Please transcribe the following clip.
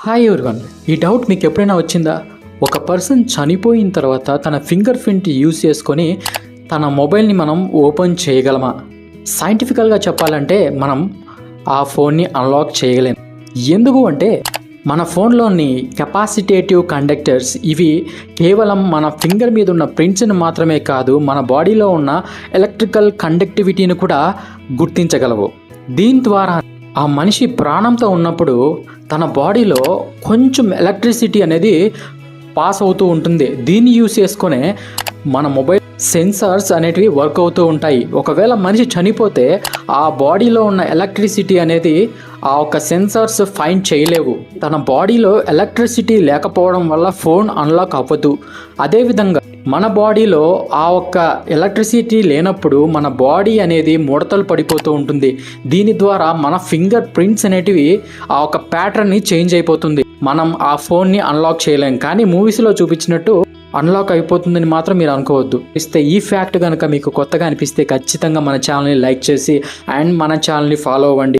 Hi everyone, ఈ doubt మీకు ఎప్పుడైనా వచ్చిందా? ఒక పర్సన్ చనిపోయిన తర్వాత తన ఫింగర్ ప్రింట్ యూజ్ చేసుకొని తన మొబైల్ని మనం ఓపెన్ చేయగలమా? సైంటిఫికల్గా చెప్పాలంటే మనం ఆ ఫోన్ని అన్లాక్ చేయలేం. ఎందుకు అంటే మన ఫోన్లోని కెపాసిటేటివ్ కండక్టర్స్ ఇవి కేవలం మన ఫింగర్ మీద ఉన్న ప్రింట్స్ని మాత్రమే కాదు, మన బాడీలో ఉన్న ఎలక్ట్రికల్ కండక్టివిటీని కూడా గుర్తించగలవు. దీని ద్వారా ఆ మనిషి ప్రాణంతో ఉన్నప్పుడు తన బాడీలో కొంచెం ఎలక్ట్రిసిటీ అనేది పాస్ అవుతూ ఉంటుంది. దీన్ని యూజ్ చేసుకునే మన మొబైల్ సెన్సార్స్ అనేటివి వర్క్ అవుతూ ఉంటాయి. ఒకవేళ మనిషి చనిపోతే ఆ బాడీలో ఉన్న ఎలక్ట్రిసిటీ అనేది ఆ ఒక సెన్సార్స్ ఫైండ్ చేయలేవు. తన బాడీలో ఎలక్ట్రిసిటీ లేకపోవడం వల్ల ఫోన్ అన్లాక్ అవ్వదు. అదేవిధంగా మన బాడీలో ఆ ఒక్క ఎలక్ట్రిసిటీ లేనప్పుడు మన బాడీ అనేది ముడతలు పడిపోతూ ఉంటుంది. దీని ద్వారా మన ఫింగర్ ప్రింట్స్ అనేటివి ఆ ఒక ప్యాటర్న్ని చేంజ్ అయిపోతుంది. మనం ఆ ఫోన్ని అన్లాక్ చేయలేం. కానీ మూవీస్లో చూపించినట్టు అన్లాక్ అయిపోతుందని మాత్రం మీరు అనుకోవద్దు. ఈ ఫ్యాక్ట్ కనుక మీకు కొత్తగా అనిపిస్తే ఖచ్చితంగా మన ఛానల్ని లైక్ చేసి అండ్ మన ఛానల్ని ఫాలో అవ్వండి.